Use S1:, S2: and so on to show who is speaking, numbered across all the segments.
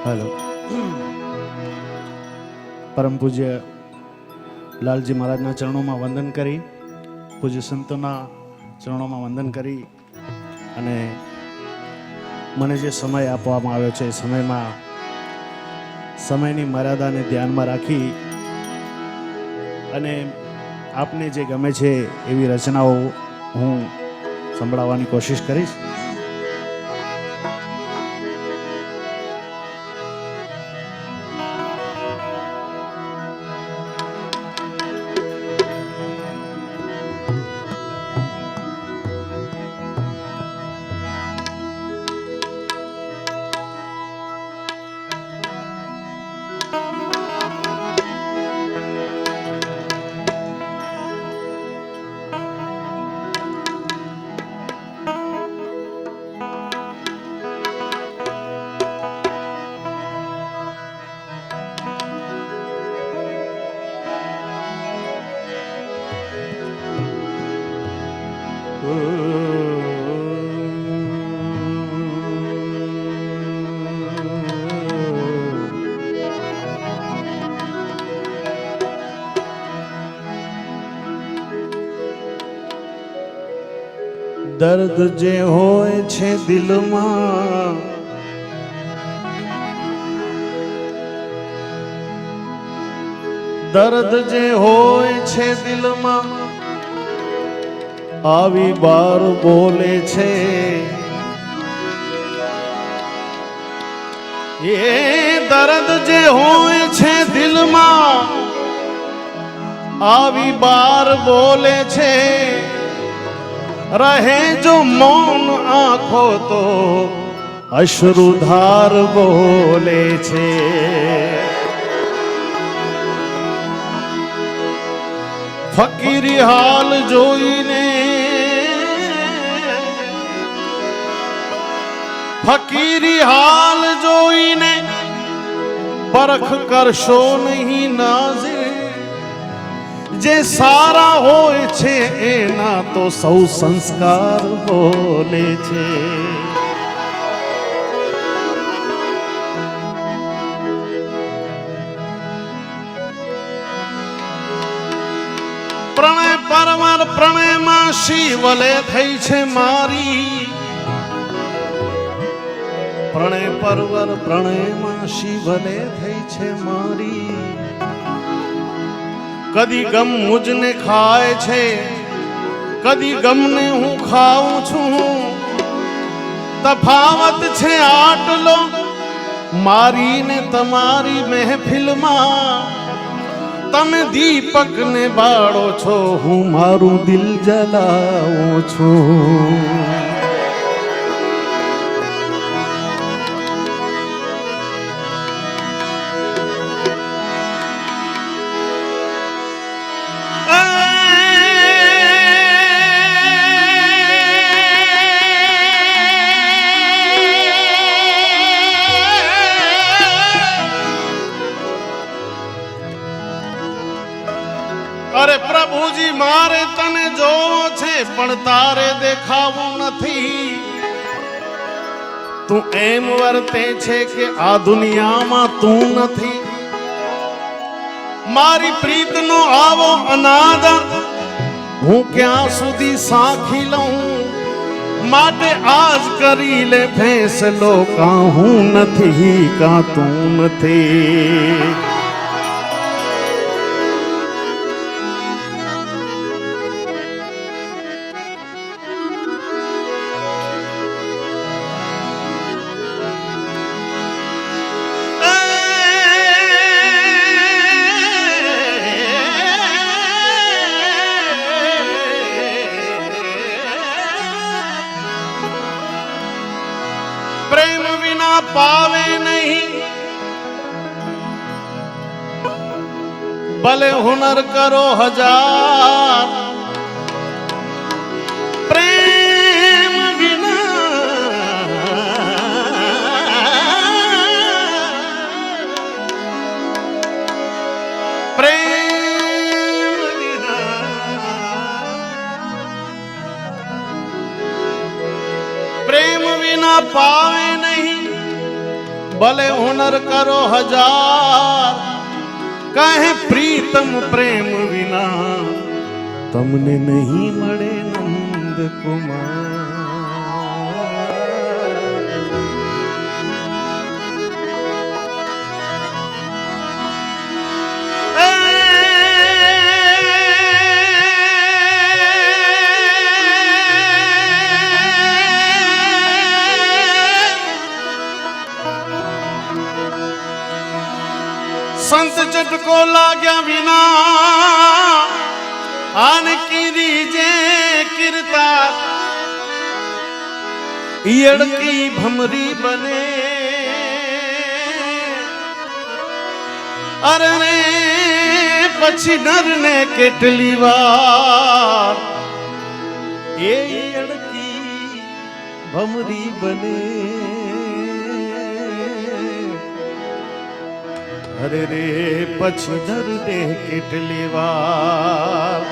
S1: Hello. परम पूज्य लालजी महाराजना चरणों में वंदन करी, पूज्य संतोना चरणों में वंदन करी अने मने जे समय आपवामां आव्यो छे समयमां समयनी मर्यादाने ध्यानमां राखी अने आपने जे गमे छे एवी रचनाओ हूँ संभळाववानी कोशिश करीश। दर्द जे होय छे दिल में दर्द जे होय छे दिल में आवी बार बोले छे। ये दर्द जे होय छे दिल में आवी बार बोले छे। रहे जो मौन आँखो तो अश्रुधार बोले छे। फकीरी हाल जोईने फकीरी हाल जोईने परख करशो नहीं नाज़े। जे सारा होय छे एना तो सौ संस्कार बोले छे। प्रणय परवर प्रणय मां शिवले थई छे मारी। प्रणय परवर प्रणय मां शिवले थई छे मारी। कदी गम मुझने खाए छे कदी गम ने हूँ खाऊं छूं। तफावत छे आटलो मारी ने तमारी महफिल मां। तमे दीपक ने बाळो छो हूँ मारू दिल जलाऊं छूं। अरे प्रभुजी मारे तने जोवो छे पण तारे देखावू नथी। तू एम वर्ते छे के आ दुनिया में तू नथी। मारी प्रीत नो आवो अनादर हूँ क्या सुधी साखी लऊं। माटे आज करी ले फैसलो का हूँ नथी का तू नथी। प्रेम बिना पावे नहीं भले हुनर करो हजार। प्रेम बिना प्रेम बिना प्रेम बिना पावे नहीं। ભલે હુનર કરો હજાર, કહે પ્રીતમ પ્રેમ વિના તમને નહીં મળે નંદ કુમાર. સંત ચટકો લાગ્યા વિના આન કીરી જે કીર્તા ઈયડકી ભમરી બને. અરે પછી નરને કેટલી વાર એ ઈયડકી ભમરી બને. અરે રે પછી નરને કેટલી વાર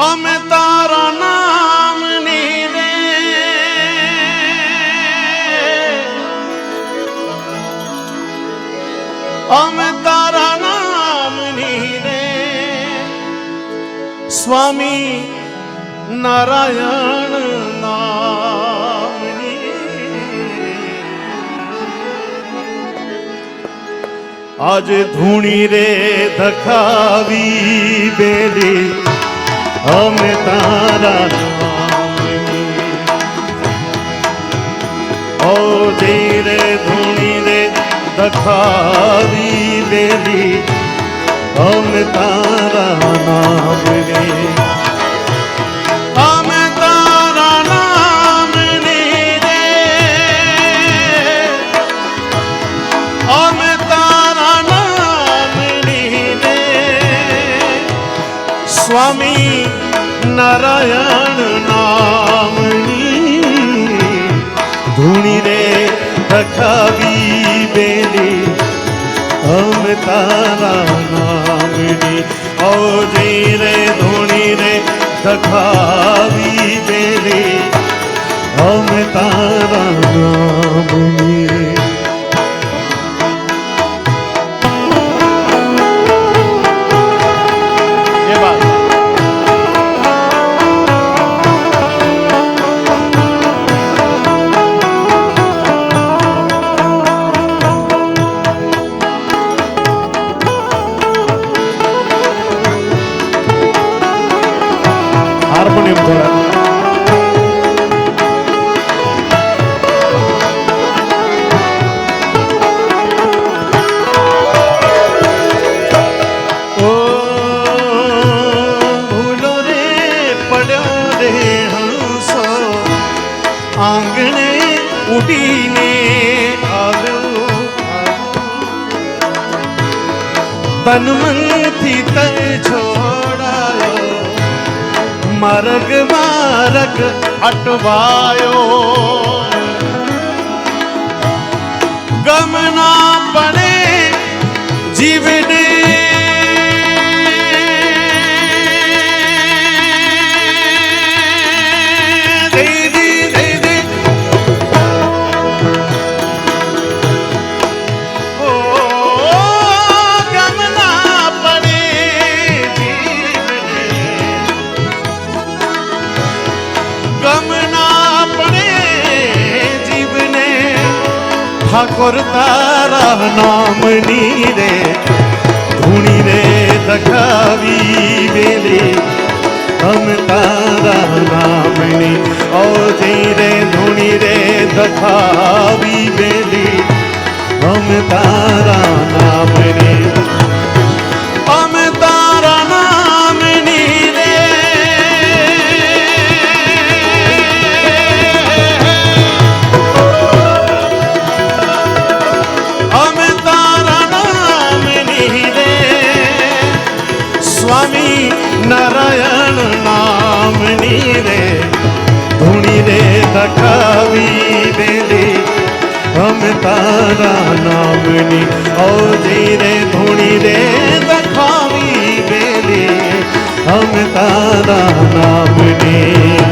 S1: અમે તારા નામની રે અમે તારા નામની રે સ્વામી નારાયણ નામની. આજે ધૂણી રે ધખાવી બેલી અમે તારા નામની. ઓ ધીરે ધૂણી રે ધખાવી બેલી અમે તારા નામની. અમે તારા નામની રે અમે તારા નામની રે સ્વામી નારાયણ નામની. ધૂણી રે ધખાવી બેલી અમે તારા નામની. ઓ જઈ રે ધૂણી રે ધખાવી બેલી અમે તારા નામની. હાર્મોનિયમ થોડા ઓ ભૂલો રે પડ્યો રે હંસો આંગણે ઉડીને આવ્યો. તન મનથી તર છોડાયો માર્ગ માર્ગ અટવાયો. ગમ ના પડે જીવને ઠાકોર તારા નામની રે ધૂણી રે ધખાવી બેલી અમે તારા નામની. ઓ જઈ રે ધૂણી રે ધખાવી બેલી અમે તારા નામની. અમે તારા નામની રે સ્વામી નારાયણ નામની રે ધૂણી રે ધખાવી બેલી અમે તારા નામની. ઓ જઈ રે ધૂણી રે ધખાવી બેલી અમે તારા નામની.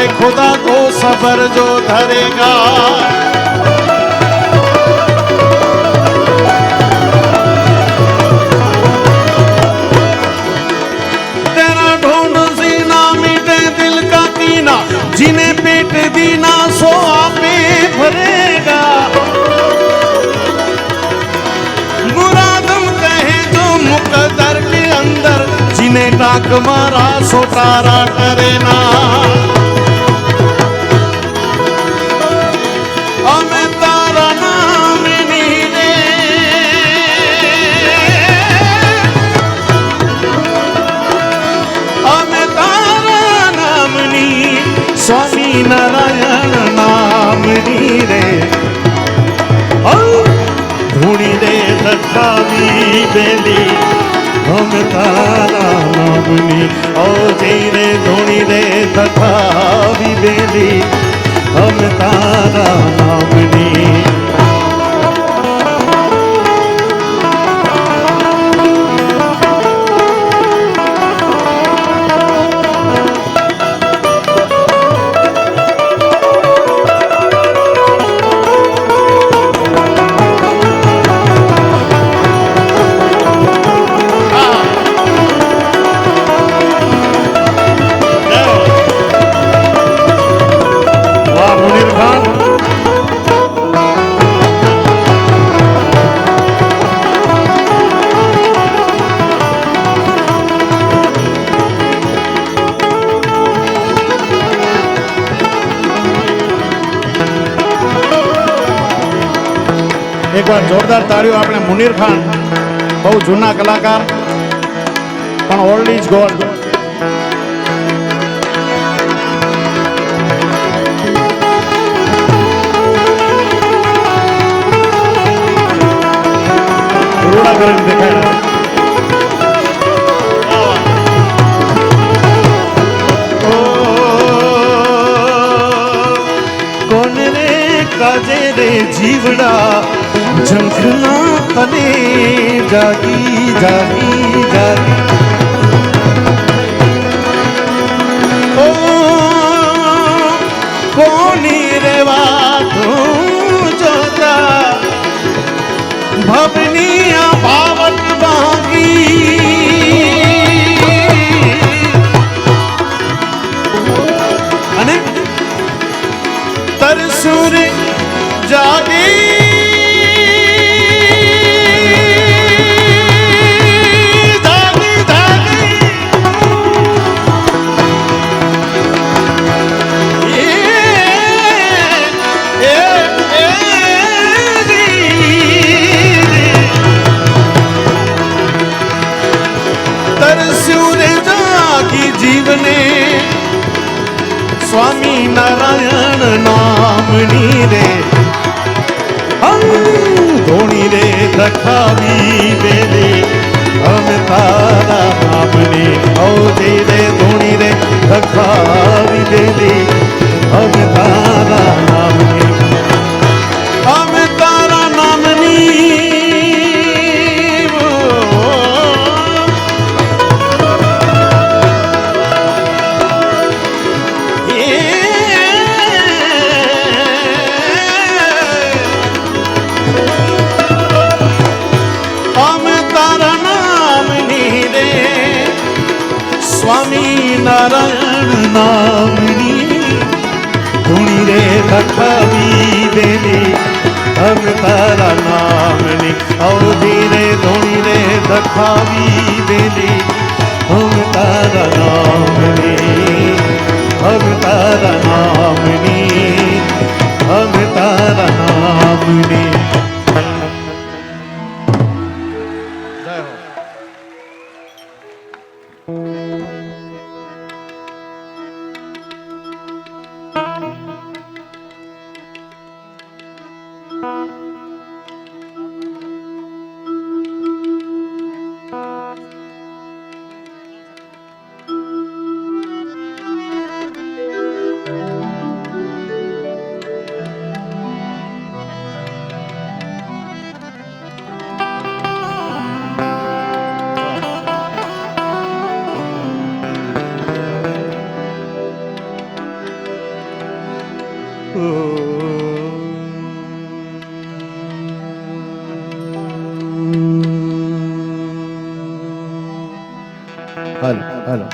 S1: है खुदा को सबर जो धरेगा। तेरा ढूंढ सीना मिटे दिल का कीना, जिन्हें पेट दीना सो आपे भरेगा। मुरादम कहे जो मुकद्दर के अंदर, जिन्हें डाक मारा सो तारा करे ना। हमें तारा नाम नहीं दे, हमें तारा नाम नहीं, स्वामी नारायण नाम नहीं रे। धूणी दे दखावी बेली, हम तारा नामनी ओ जई रे। धूणी दे दखावी बेली, हम तारा नामनी। एक बार जोरदार ताड़ियों આપણે મુનીર ખાન, બહુ જૂના કલાકાર પણ ઓલ્ડ ઇઝ ગોલ્ડ। રૂડા કરીને દેખાય કોણ રે કાજે રે જીવડા, झंखना तने जागी जागी जागी। ओ कोनी रेवा तू जोता, भवनिया पावन बागी। अने तरसूर जागी जीवने, स्वामी नारायण नामनी रे। धोनी रे दखावी बेले, हम तारा नामनी ओ जय रे। धोनी रे दखावी बेले, हम तारा नामनी, हम तारा नामनी। स्वामी नारायण नामनी, धूणी रे दखावी बेली, हम तारा नामनी ओ धीरे। धूणी रे दखावी बेली, हम तारा नामनी, हम तारा नामनी, हम तारा नामनी। जय हो। હાલો હાલો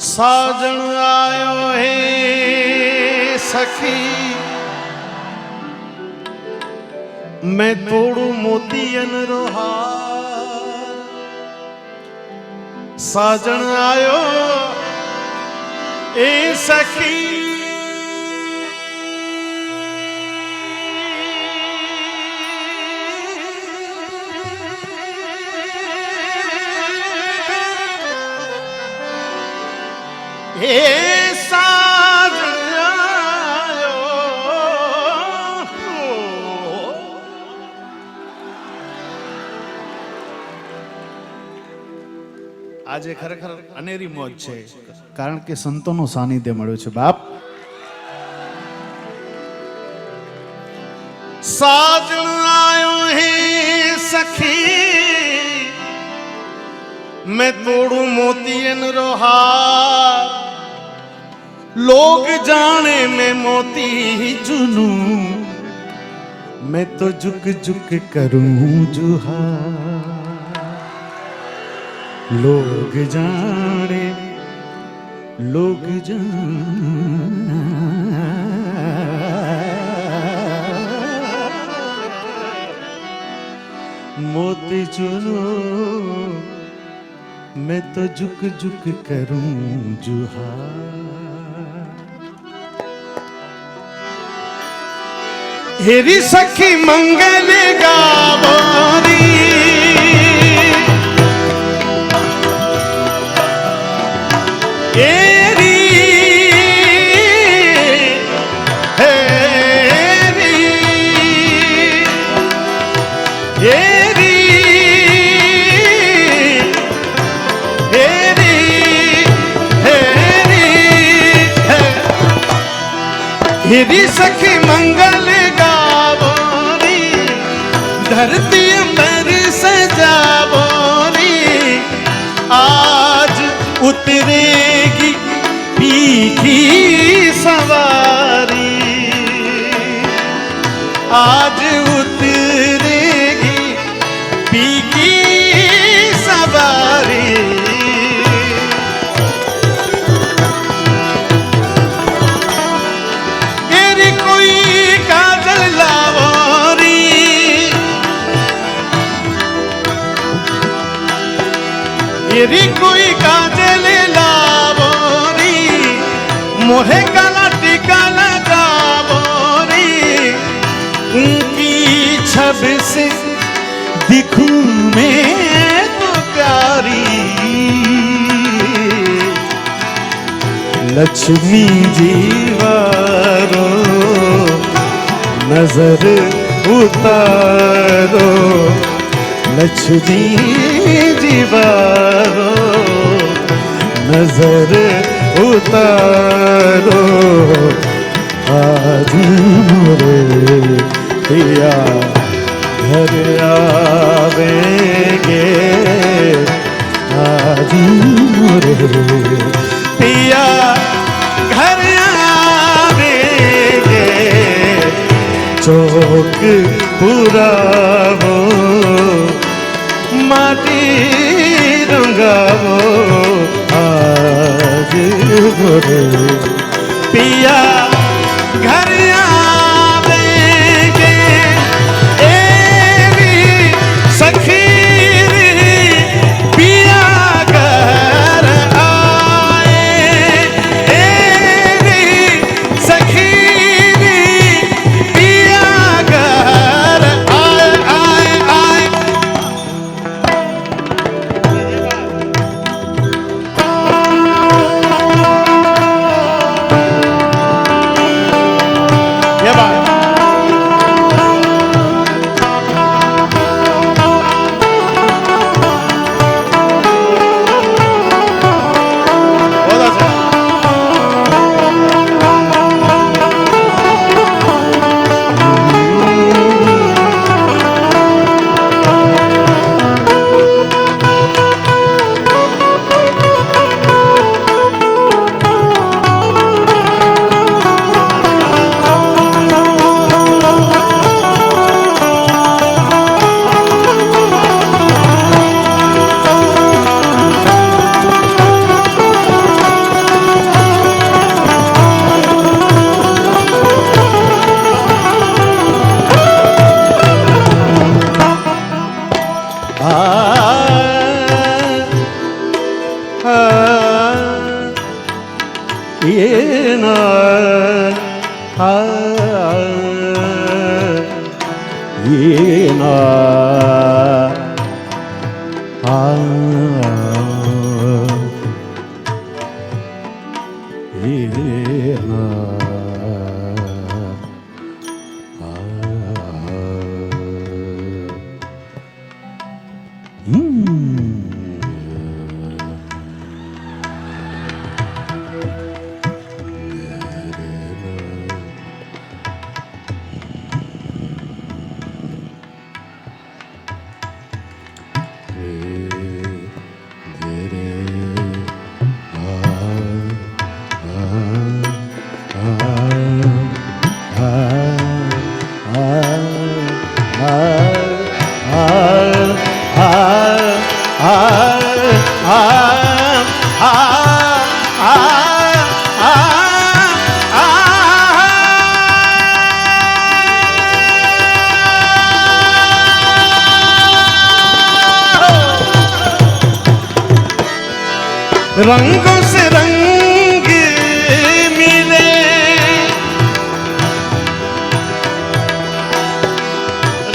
S1: साजन आयो है सखी मैं तोड़ू मोतियन रोहार साजन आयो ए सखी આજે ખરેખર અનેરી મોજ છે કારણ કે સંતોનું સાનિધ્ય મળ્યું છે બાપ સાજણ આયો હે સખી मैं तोड़ू मोतियन रोहार लोग जाने मैं मोती चुनू मैं तो झुक झुक करूं जुहार लोग जाने मोती चुनू मैं तो झुक झुक करूं जुहार हेरी सखी मंगल गावोरी हेरी हेरी हेरी हिरी सखी मंगल गावोरी धरती अंबर सजावोरी आज उतरेगी पीकी सवारी आज उतरेगी पीकी सवारी तेरी कोई काजल लावोरी मोहे काला टीका लगावोरी उनकी छब से दिखूं मैं तो प्यारी लक्ष्मी जीवारो नजर उतारो लक्ष्मी जीवारो नजर उतारो आज मोरे पिया घर आवेंगे आज मोरे पिया तिलक पुरावो माटी रंगावो आज भोरे पिया घर आवेंगे एवी सखी पिया घर आए एवी सखी पिया घर आए आए आए ये बात बहुत अच्छा ये ना ये ना ये ना रंगों से रंग मिले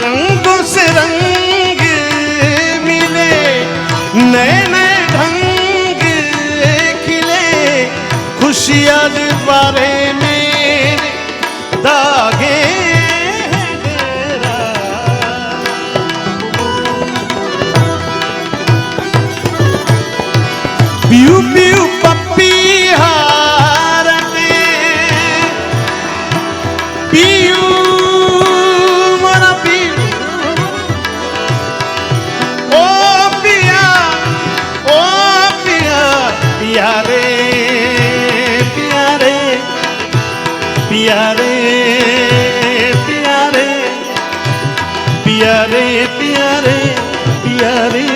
S1: रंगों से रंग मिले नए नए ढंग खिले खुशियाँ बारे में दागे पियू पियू पप्पी हारते पियू मोरा पियू ओ पिया पिया रे पिया रे पिया रे पिया रे पिया रे पिया रे पिया रे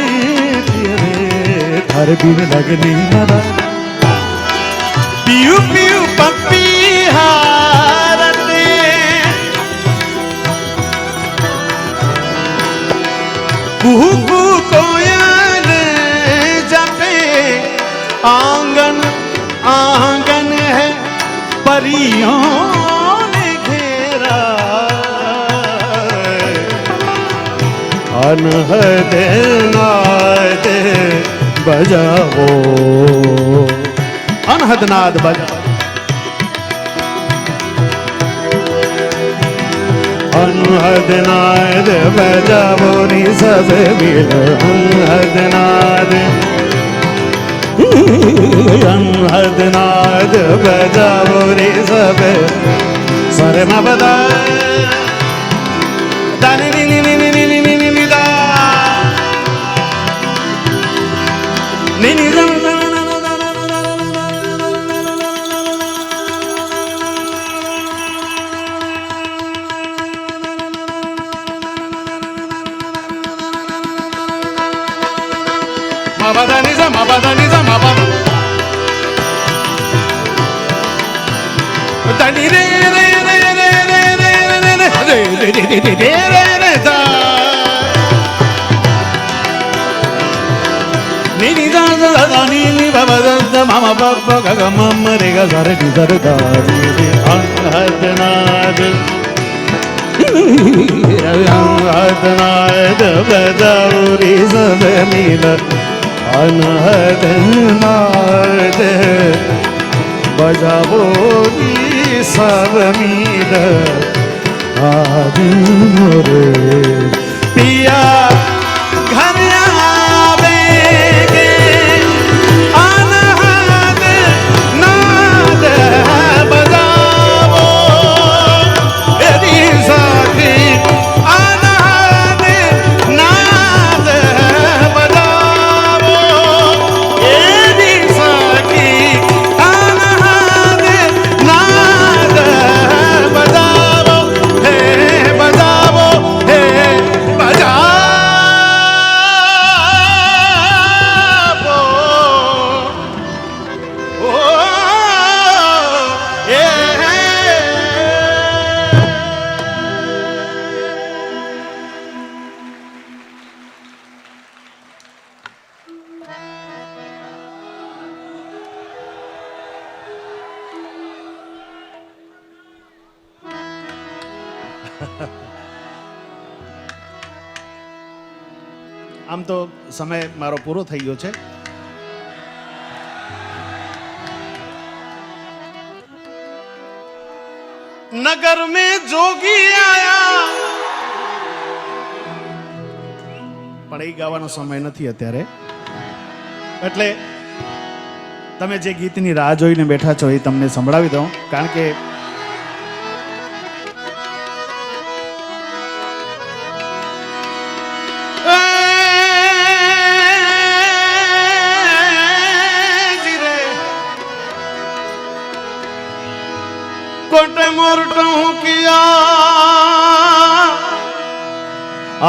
S1: हर बिन लगनी मरा पियू पियू पप्पी हारते कुहू कुहू कोयल जपे आंगन आंगन है परियों ने घेरा अनहद नाद बजाओ अनहद नाद बजाओ अनहद नाद बजाओ नी सब मिल अनहद नाद बजाओ रे सब सरे मा बदा दानी नी नी नी नी नी नी नी दा नी नी दा ધની રે રે રે રે રે રે રે રે રે રે રે રે ni da da da ni ni ba ba da mama ba ba ga ga mama re ga za re da re da ni anhadnad anhadnad badauri zamil anhadnad bajavo ni savmil aad re piya આમ તો સમય મારો પૂરો થઈ ગયો છે. નગર મેં જોગી આયા પણ એ ગાવાનો સમય નથી અત્યારે, એટલે તમે જે ગીતની રાહ જોઈને બેઠા છો એ તમને સંભળાવી દઉં. કારણ કે કોટે મોરટું કિયા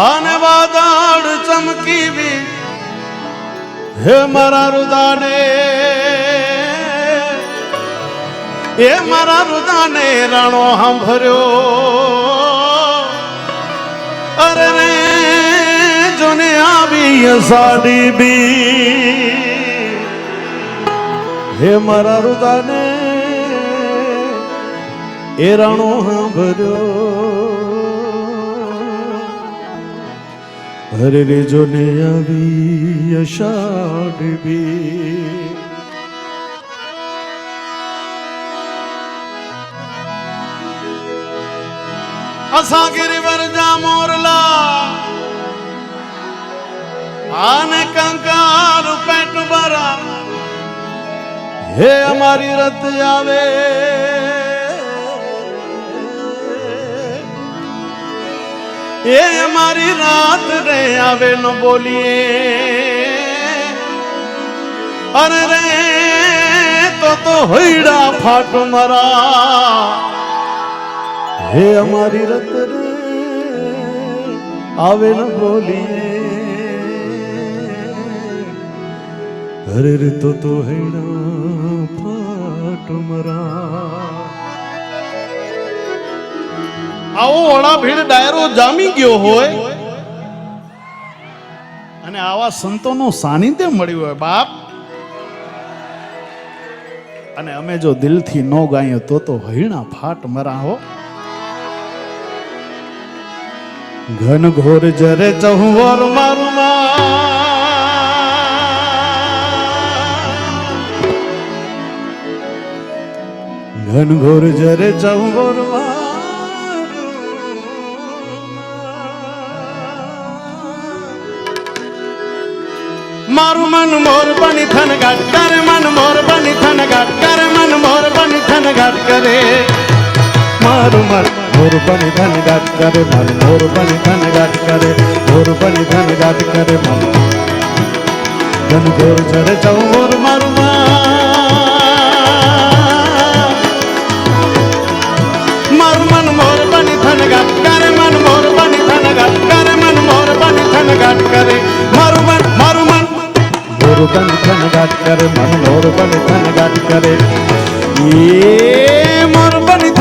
S1: આને વાદળ ચમકી વી હે મારા રુદાને, એ મારા રુદાને રાણો સાંભળ્યો. અરે રે જોને આવી સાડી બી હે મારા રુદાને એ રાણો સાંભળ્યો. હરે રે જોને આવી અષાઢ બી અસા ગિરિવર જા મોરલા આને કંકાર પેટ ભરા હે અમારી રત આવે. એ અમારી રાત રે આવે ન બોલીએ. અરે રે તો હૈડા ફાટ મરા હે અમારી રત રે આવે ન બોલીએ. અરે રે તો હૈડા ફાટ મરા. આવો ઓળા ભીડ ડાયરો જામી ગયો હોય અને આવા સંતોનું સાનિધ્ય મળ્યું હોય બાપ, અને અમે જો દિલથી ન ગાઈએ તો હૈણા ફાટ મરા હો. ઘન ઘોર જરે ચહુવર મારું ઘન ઘોર જરે ચહુવર મારું મન મોર બની થન ગાટ કરે, મન મોર બની થન ગાટ કરે, મન મોર બની થન ગાટ કરે. મારું મન મોર બની થન ગાટ કરે, મન મોર બની થન ગાટ કરે, મોર બની થન ગાટ કરે. મન ઘન ઘોર ચરે ચૌર મારું મારું મન મોર બની થન ગાટ કરે, મન મોર બની થન ગાટ કરે, મન મોર બની થન ગાટ કરે. મારું મન મોર બની થન ગાટ કરે, મન મોર બની થન ગાટ કરે. એ મોર બની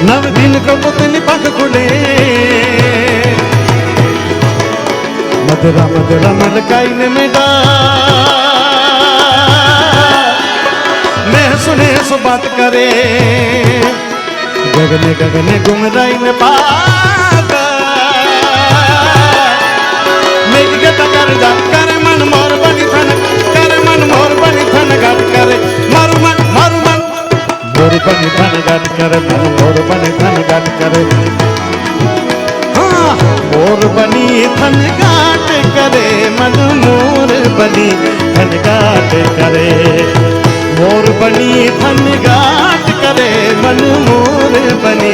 S1: नव दिन कबूतनी पग खुले मधुरा मधुरा मलकाई ने मेरा मैं सुने सो बात करे गगने गगने गुमराई ने पागा मेघ गता कर जा करे मन मोर बनी थन करे मन मोर बनी थन गाट करे मारू मन मोर बनी थन गाट करे मन मोर बनी थन गाट करे हाँ मोर बनी थन गाट करे मन मोर बनी थन गाट करे मोर बनी थन गाट करे मन मोर बनी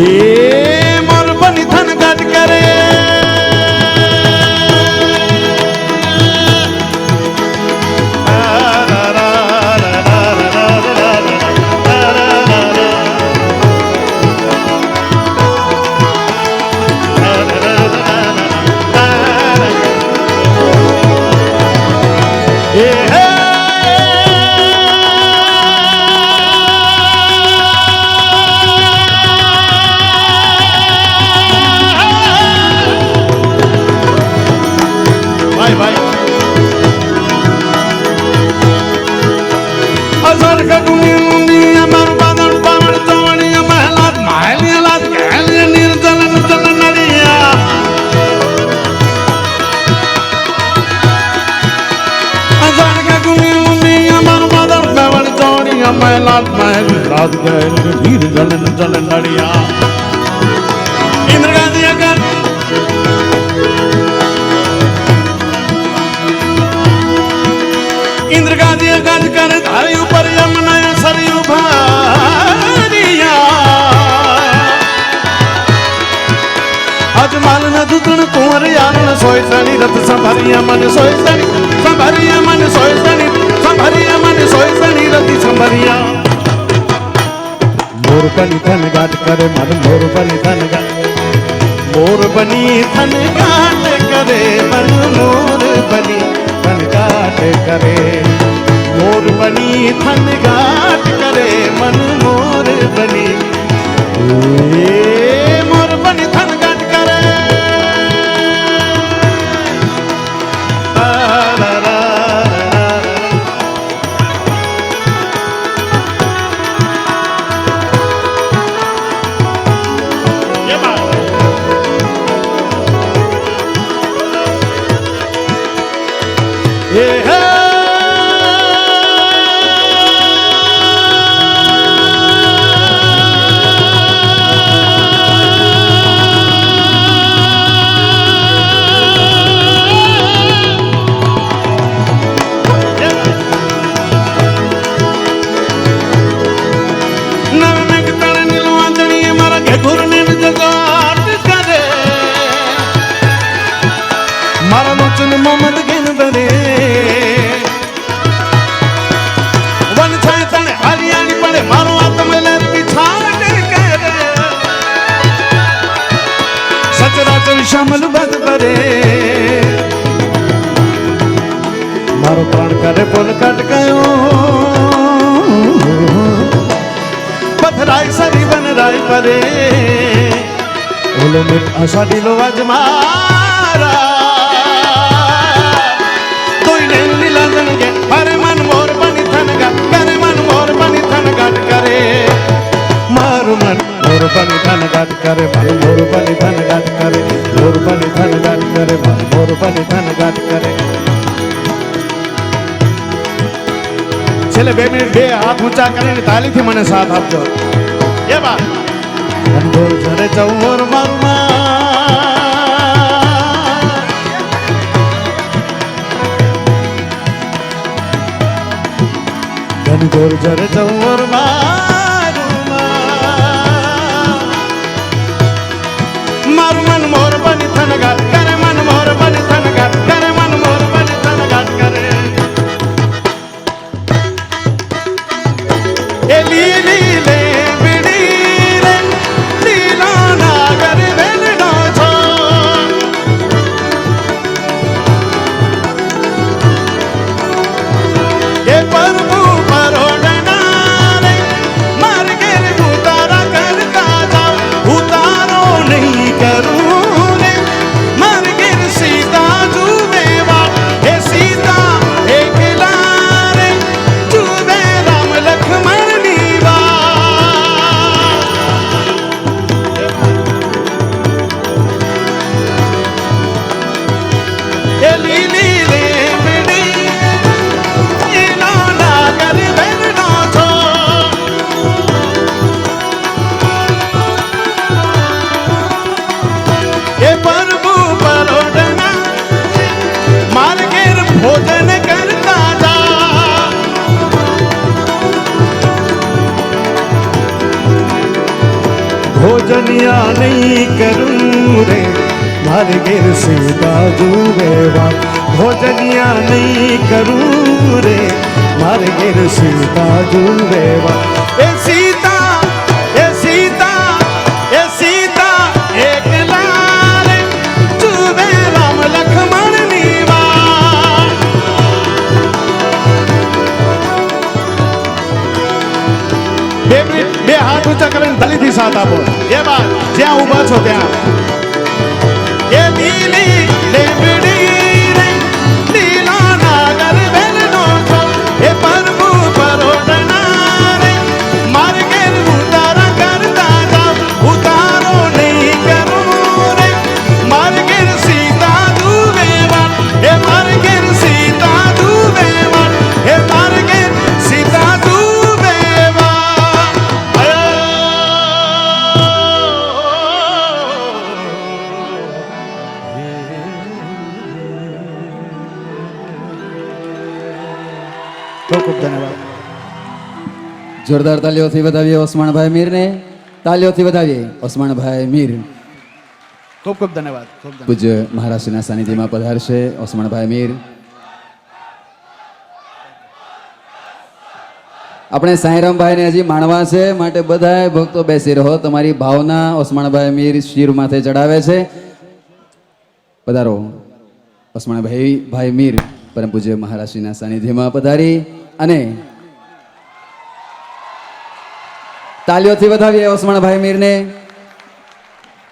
S1: ये मोर बनी थन गाट करे वीर जलन जलन नड़िया इंद्र गांधी अगर इंद्र गांधी अगर कर धारी ऊपर यमुना सरयू भारिया अजमाल न दूतन कुंवर यारण सोय सनी रथ संभरिया मन सोय सनी संभरिया मन सोय सनी संभरिया मन सोय सनी रथ संभरिया मोर बनी थन गाट करे मन मोर बनी थन गाट मोर बनी थन गाट करे मन मोर बनी थन गाट करे मोर बनी थन गाट करे मन मोर बनी मोर बनी थन गाट करे मोहम्मद गिन बने वन छाए तने हरियाणी पड़े मारो आत्म ले पिछाड़ करे सचराचर शामिल बद बरे मारो प्राण करे पुल कट गयो पथराई सरी बन राय परे ओलो मिट आशा दिलो अजमारा करे मन मोर बनी थन गाट करे मन मोर बनी थन गाट करे मारू मन मोर बनी थन गाट करे मन मोर बनी थन गाट करे मोर बनी थन गाट करे मन मोर बनी थन गाट करे छेले 2 मिनिट बे हाथ ऊंचा કરીને તાલીથી મને સાથ આપજો એ બા અંધોર જરે ચૌર મારું घनघोर जर चौर मारू मन मोर बनी थन गाट करे मन मोर बनी थन गाट करे मन मोर बनी थन गाट करे ए लीली ले बिड़ी रे लीला नागर वेल डोछो ए प्रभु परोडना रे मार गिर भूतारा ભોજનિયા નહીં કરું રે મારે ઘેર સીતા જુવેવા ભોજનિયા નહીં કરું રે મારે ઘેર સીતા જુવેવા એ સીતા એ સીતા એ સીતા એકલા રે જુવે રામ લખમણ ની વાત બે હાથ ઊંચા કરીને દલીથી સાથ આપો એ વાત જ્યાં ઊભા છો ત્યાં એ લીલી લેબડી રે લીલા નાગર વેલનો છો એ પ્રભુ પરોડના રે માર ઘેર ઉતારા કરતા જાવ ઉતારો નહીં કરું રે માર ઘેર સીતા દુવેવા એ માર ઘેર સીતા દુવેવા એ માર ઘેર સીતા દુવેવા ખૂબ ખૂબ ધન્યવાદ.
S2: જોરદાર તાલીઓથી વધાવીએ ઓસમાણભાઈ મીરને. તાલીઓથી વધાવીએ ઓસમાણભાઈ મીર.
S1: ખૂબ ખૂબ ધન્યવાદ. ખૂબ ધન્યવાદ.
S2: પૂજ્ય મહારાષ્ટ્રના સાનિધ્યમાં પધારશે ઓસમાણભાઈ મીર. આપણે સાંઈરામભાઈને હજી માણવા છે, માટે બધા ભક્તો બેસી રહો. તમારી ભાવના ઓસમાણભાઈ મીર શિર માથે ચડાવે છે. પધારો ઓસમાણભાઈ મીર પરમ પૂજ્ય મહારાષ્ટ્રના સાનિધ્યમાં પધારી અને તાલીઓથી વધાવીએ ઓસમાણભાઈ મીરને.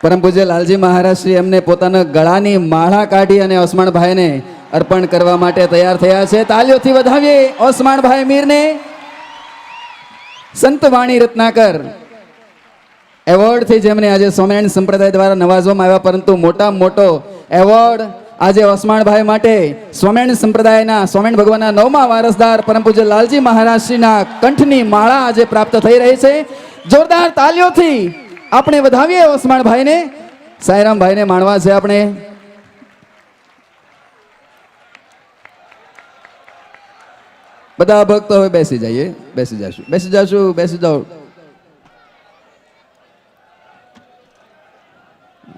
S2: પરમ પૂજ્ય લાલજી મહારાજશ્રી એમને પોતાના ગળાની માળા કાઢી અને ઓસમાણભાઈને અર્પણ કરવા માટે તૈયાર થયા છે. તાલીઓથી વધાવીએ ઓસમાણભાઈ મીરને. સંતવાણી રત્નાકર એવોર્ડથી જેમને આજે સ્વામિનારાયણ સંપ્રદાય દ્વારા નવાજવામાં આવ્યા, પરંતુ મોટા મોટો એવોર્ડ આજે ઓસમાણભાઈ માટે સ્વામિનારાયણ સંપ્રદાયના સ્વામિનારાયણ ભગવાનના 9મા વારસદાર પરમ પૂજ્ય લાલજી મહારાજશ્રીના કંઠની માળા આજે પ્રાપ્ત થઈ રહી છે. જોરદાર તાલીઓથી આપણે વધાવીએ ઓસમાણભાઈને. સાંઈરામભાઈને માણવા છે આપણે. બધા ભક્તો હવે બેસી જઈએ, બેસી જશું, બેસી જશું, બેસી જાઓ.